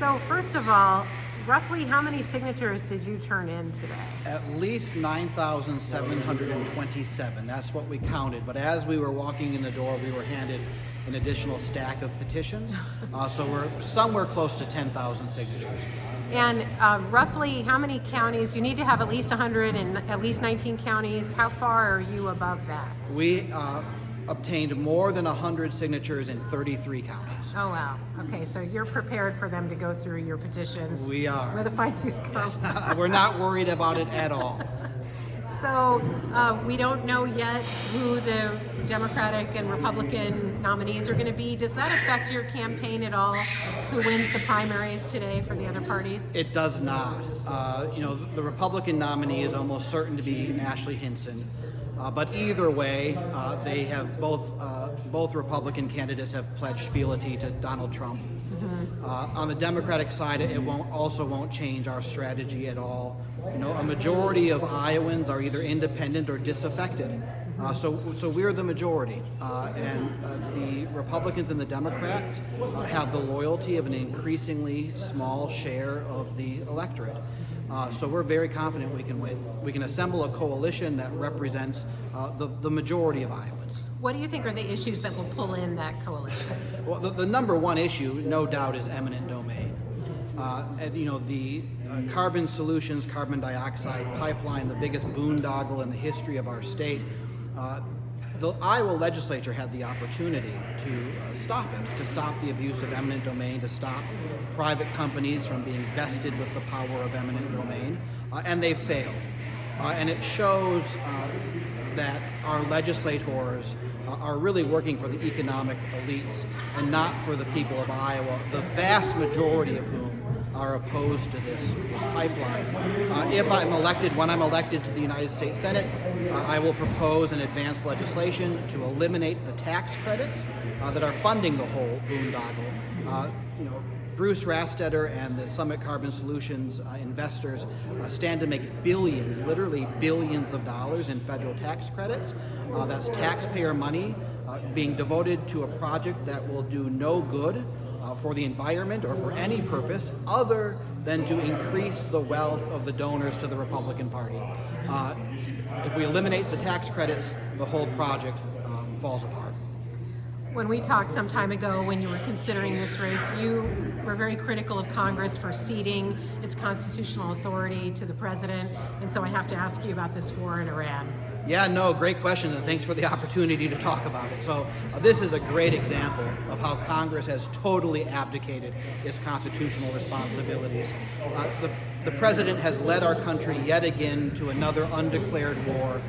So first of all, roughly how many signatures did you turn in today? At least 9,727. That's what we counted. But as we were walking in the door, we were handed an additional stack of petitions. So we're somewhere close to 10,000 signatures. And roughly how many counties? You need to have at least 100 in at least 19 counties. How far are you above that? We obtained more than 100 signatures in 33 counties. Oh, wow. Okay, so you're prepared for them to go through your petitions. We are. With a fine-tooth comb. Yes. We're not worried about it at all. So we don't know yet who the Democratic and Republican nominees are going to be. Does that affect your campaign at all? Who wins the primaries today for the other parties? It does not. The Republican nominee is almost certain to be Ashley Hinson. But either way, they have both Republican candidates have pledged fealty to Donald Trump. Mm-hmm. On the Democratic side, it won't change our strategy at all. A majority of Iowans are either independent or disaffected. So we're the majority, and the Republicans and the Democrats have the loyalty of an increasingly small share of the electorate. So we're very confident we can win. We can assemble a coalition that represents the majority of Iowans. What do you think are the issues that will pull in that coalition? Well, the number one issue, no doubt, is eminent domain. The Carbon Solutions carbon dioxide pipeline, the biggest boondoggle in the history of our state. The Iowa legislature had the opportunity to stop it, to stop the abuse of eminent domain, to stop private companies from being vested with the power of eminent domain, and they failed. And it shows that our legislators are really working for the economic elites and not for the people of Iowa, the vast majority of whom are opposed to this pipeline. When I'm elected to the United States Senate, I will propose and advance legislation to eliminate the tax credits that are funding the whole boondoggle. Bruce Rastetter and the Summit Carbon Solutions investors stand to make billions, literally billions of dollars in federal tax credits. That's taxpayer money being devoted to a project that will do no good for the environment or for any purpose other than to increase the wealth of the donors to the Republican Party. If we eliminate the tax credits, the whole project falls apart. When we talked some time ago when you were considering this race, you were very critical of Congress for ceding its constitutional authority to the president, and so I have to ask you about this war in Iran. Yeah, no, great question, and thanks for the opportunity to talk about it. So this is a great example of how Congress has totally abdicated its constitutional responsibilities. The president has led our country yet again to another undeclared war,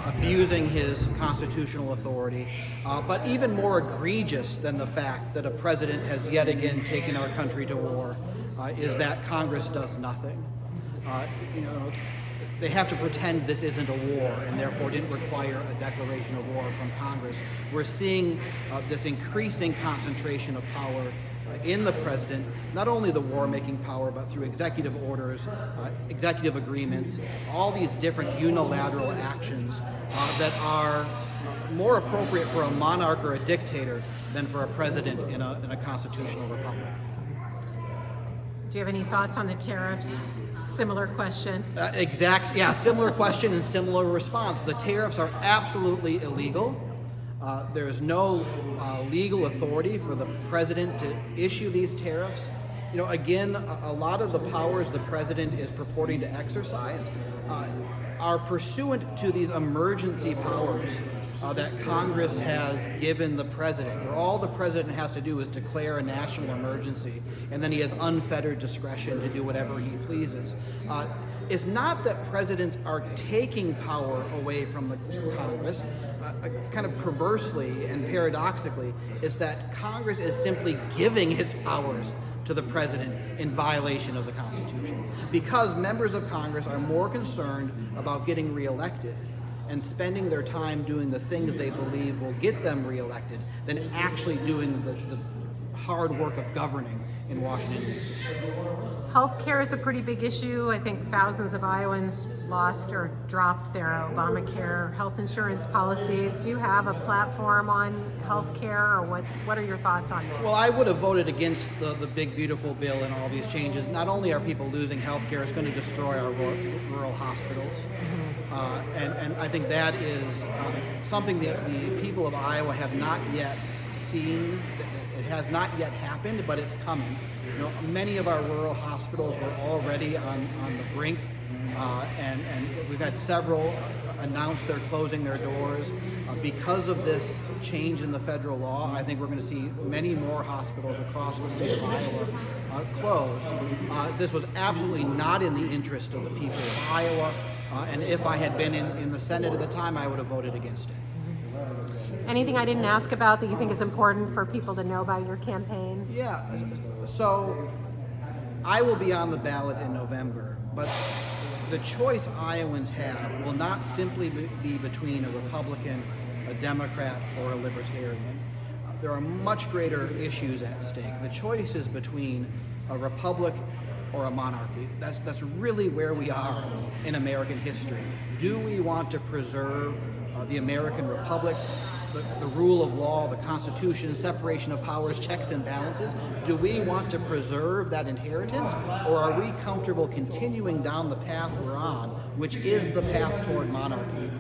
abusing his constitutional authority. But even more egregious than the fact that a president has yet again taken our country to war is that Congress does nothing. They have to pretend this isn't a war and therefore didn't require a declaration of war from Congress. We're seeing this increasing concentration of power in the president, not only the war-making power, but through executive orders, executive agreements, all these different unilateral actions that are more appropriate for a monarch or a dictator than for a president in a constitutional republic. Do you have any thoughts on the tariffs? Similar question. Similar question and similar response. The tariffs are absolutely illegal. There is no legal authority for the president to issue these tariffs. Again, a lot of the powers the president is purporting to exercise are pursuant to these emergency powers that Congress has given the president, where all the president has to do is declare a national emergency, and then he has unfettered discretion to do whatever he pleases. It's not that presidents are taking power away from the Congress. Kind of perversely and paradoxically, it's that Congress is simply giving its powers to the president in violation of the Constitution, because members of Congress are more concerned about getting reelected and spending their time doing the things they believe will get them reelected than actually doing hard work of governing in Washington, D.C. Healthcare is a pretty big issue. I think thousands of Iowans lost or dropped their Obamacare health insurance policies. Do you have a platform on healthcare, or what are your thoughts on that? Well, I would have voted against the big, beautiful bill and all these changes. Not only are people losing health care, it's going to destroy our rural hospitals. And I think that is something that the people of Iowa have not yet seen. It has not yet happened, but it's coming. You know, many of our rural hospitals were already on the brink, and we've had several announce they're closing their doors. Because of this change in the federal law, I think we're going to see many more hospitals across the state of Iowa close. This was absolutely not in the interest of the people of Iowa, and if I had been in the Senate at the time, I would have voted against it. Anything I didn't ask about that you think is important for people to know about your campaign? Yeah, so I will be on the ballot in November, but the choice Iowans have will not simply be between a Republican, a Democrat, or a Libertarian. There are much greater issues at stake. The choice is between a republic or a monarchy. That's really where we are in American history. Do we want to preserve the American Republic, the rule of law, the Constitution, separation of powers, checks and balances? Do we want to preserve that inheritance, or are we comfortable continuing down the path we're on, which is the path toward monarchy?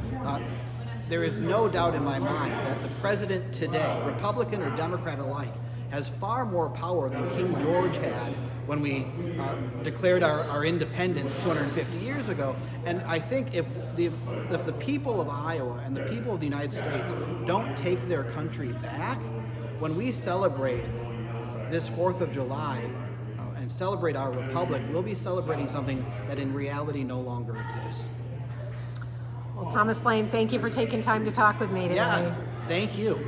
There is no doubt in my mind that the president today, Republican or Democrat alike, has far more power than King George had when we declared our independence 250 years ago. And I think if the people of Iowa and the people of the United States don't take their country back, when we celebrate this 4th of July and celebrate our republic, we'll be celebrating something that in reality no longer exists. Well, Thomas Laehn, thank you for taking time to talk with me today. Yeah, thank you.